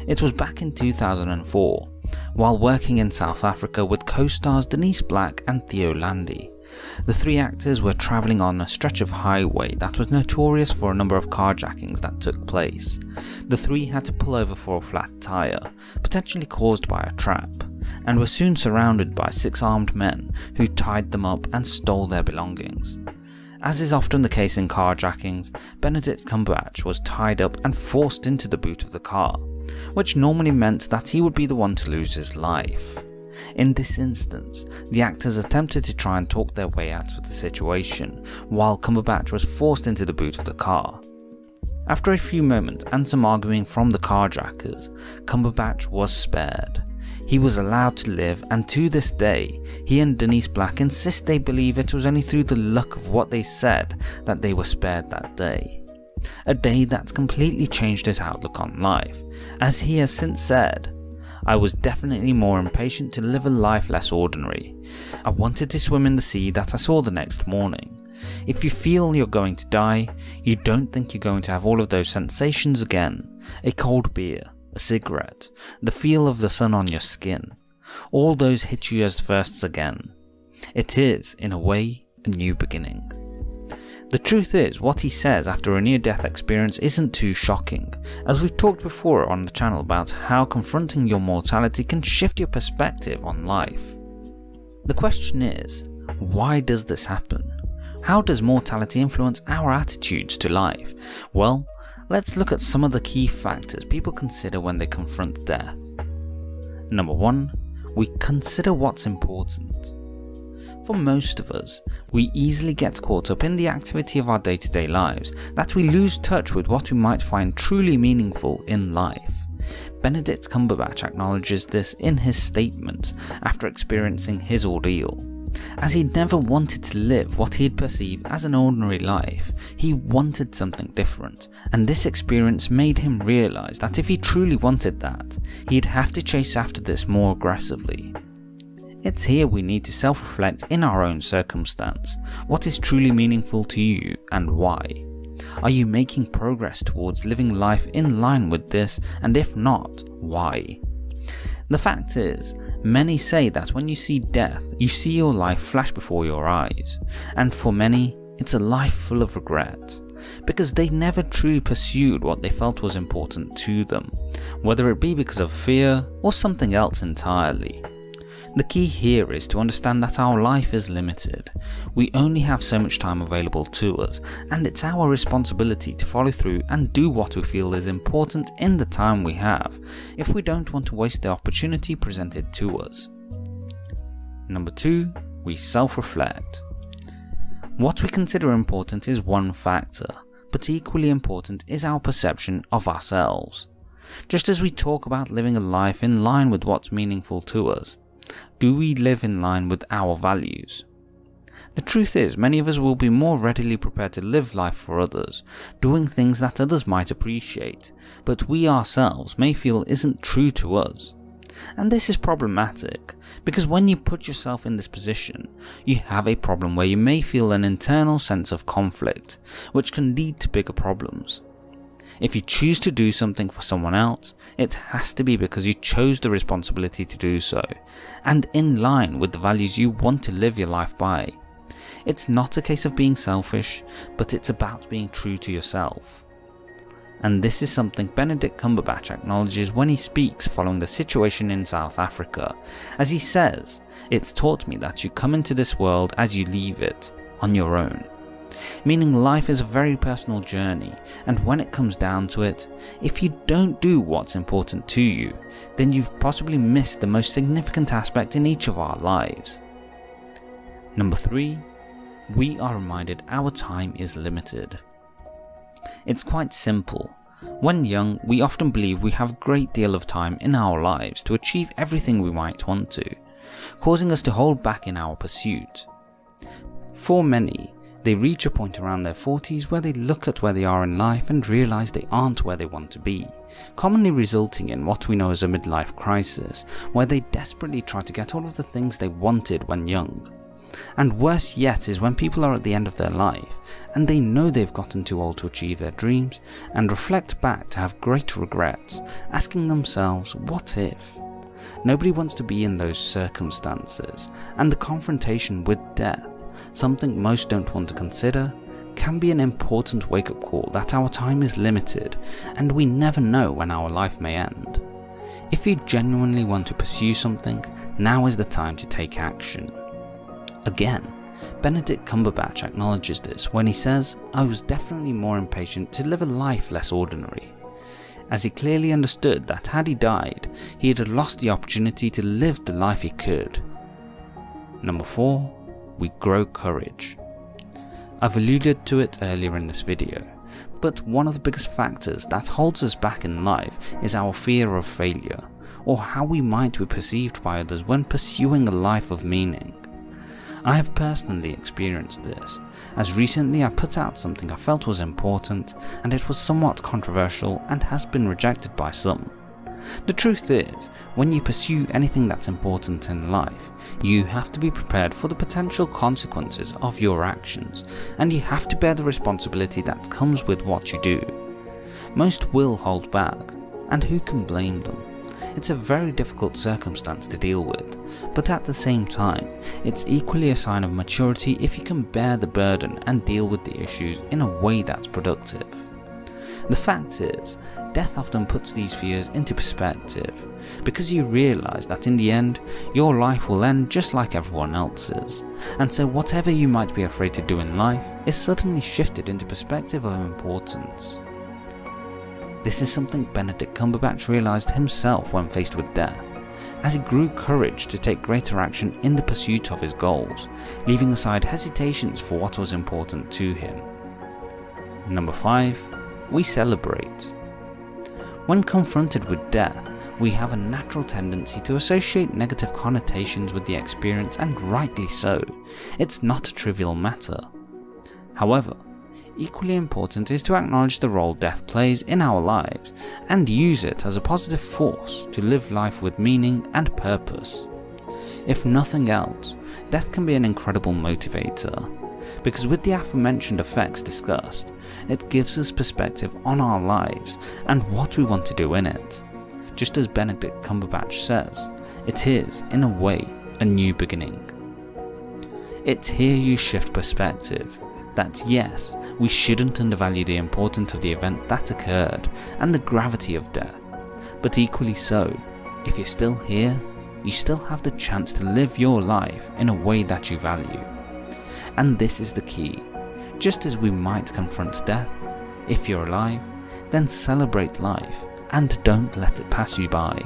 It was back in 2004, while working in South Africa with co-stars Denise Black and Theo Landy. The three actors were travelling on a stretch of highway that was notorious for a number of carjackings that took place. The three had to pull over for a flat tyre, potentially caused by a trap, and were soon surrounded by 6 armed men who tied them up and stole their belongings. As is often the case in carjackings, Benedict Cumberbatch was tied up and forced into the boot of the car, which normally meant that he would be the one to lose his life. In this instance, the actors attempted to try and talk their way out of the situation, while Cumberbatch was forced into the boot of the car. After a few moments and some arguing from the carjackers, Cumberbatch was spared. He was allowed to live, and to this day, he and Denise Black insist they believe it was only through the luck of what they said that they were spared that day. A day that's completely changed his outlook on life, as he has since said, "I was definitely more impatient to live a life less ordinary. I wanted to swim in the sea that I saw the next morning. If you feel you're going to die, you don't think you're going to have all of those sensations again. A cold beer, a cigarette, the feel of the sun on your skin. All those hit you as firsts again. It is, in a way, a new beginning." The truth is, what he says after a near-death experience isn't too shocking, as we've talked before on the channel about how confronting your mortality can shift your perspective on life. The question is, why does this happen? How does mortality influence our attitudes to life? Well, let's look at some of the key factors people consider when they confront death. Number 1, we consider what's important. For most of us, we easily get caught up in the activity of our day-to-day lives that we lose touch with what we might find truly meaningful in life. Benedict Cumberbatch acknowledges this in his statement after experiencing his ordeal. As he never wanted to live what he'd perceive as an ordinary life, he wanted something different, and this experience made him realise that if he truly wanted that, he'd have to chase after this more aggressively. It's here we need to self-reflect in our own circumstance. What is truly meaningful to you and why? Are you making progress towards living life in line with this, and if not, why? The fact is, many say that when you see death, you see your life flash before your eyes, and for many, it's a life full of regret, because they never truly pursued what they felt was important to them, whether it be because of fear or something else entirely. The key here is to understand that our life is limited. We only have so much time available to us, and it's our responsibility to follow through and do what we feel is important in the time we have, if we don't want to waste the opportunity presented to us. Number 2, we self-reflect. What we consider important is one factor, but equally important is our perception of ourselves. Just as we talk about living a life in line with what's meaningful to us, do we live in line with our values? The truth is, many of us will be more readily prepared to live life for others, doing things that others might appreciate, but we ourselves may feel isn't true to us. And this is problematic, because when you put yourself in this position, you have a problem where you may feel an internal sense of conflict, which can lead to bigger problems. If you choose to do something for someone else, it has to be because you chose the responsibility to do so, and in line with the values you want to live your life by. It's not a case of being selfish, but it's about being true to yourself. And this is something Benedict Cumberbatch acknowledges when he speaks following the situation in South Africa, as he says, "It's taught me that you come into this world as you leave it, on your own." Meaning life is a very personal journey, and when it comes down to it, if you don't do what's important to you, then you've possibly missed the most significant aspect in each of our lives. Number 3, we are reminded our time is limited. It's quite simple. When young, we often believe we have a great deal of time in our lives to achieve everything we might want to, causing us to hold back in our pursuit. For many, they reach a point around their 40s where they look at where they are in life and realise they aren't where they want to be, commonly resulting in what we know as a midlife crisis, where they desperately try to get all of the things they wanted when young. And worse yet is when people are at the end of their life and they know they've gotten too old to achieve their dreams and reflect back to have great regrets, asking themselves, what if? Nobody wants to be in those circumstances, and the confrontation with death, something most don't want to consider, can be an important wake-up call that our time is limited and we never know when our life may end. If you genuinely want to pursue something, now is the time to take action. Again, Benedict Cumberbatch acknowledges this when he says, "I was definitely more impatient to live a life less ordinary," as he clearly understood that had he died, he had lost the opportunity to live the life he could. Number 4. We grow courage. I've alluded to it earlier in this video, but one of the biggest factors that holds us back in life is our fear of failure, or how we might be perceived by others when pursuing a life of meaning. I have personally experienced this, as recently I put out something I felt was important and it was somewhat controversial and has been rejected by some. The truth is, when you pursue anything that's important in life, you have to be prepared for the potential consequences of your actions, and you have to bear the responsibility that comes with what you do. Most will hold back, and who can blame them? It's a very difficult circumstance to deal with, but at the same time, it's equally a sign of maturity if you can bear the burden and deal with the issues in a way that's productive. The fact is, death often puts these fears into perspective, because you realise that in the end, your life will end just like everyone else's, and so whatever you might be afraid to do in life is suddenly shifted into perspective of importance. This is something Benedict Cumberbatch realised himself when faced with death, as he grew courage to take greater action in the pursuit of his goals, leaving aside hesitations for what was important to him. Number 5. We celebrate. When confronted with death, we have a natural tendency to associate negative connotations with the experience, and rightly so. It's not a trivial matter. However, equally important is to acknowledge the role death plays in our lives and use it as a positive force to live life with meaning and purpose. If nothing else, death can be an incredible motivator, because with the aforementioned effects discussed, it gives us perspective on our lives and what we want to do in it. Just as Benedict Cumberbatch says, it is, in a way, a new beginning. It's here you shift perspective, that yes, we shouldn't undervalue the importance of the event that occurred and the gravity of death, but equally so, if you're still here, you still have the chance to live your life in a way that you value. And this is the key. Just as we might confront death, if you're alive, then celebrate life and don't let it pass you by.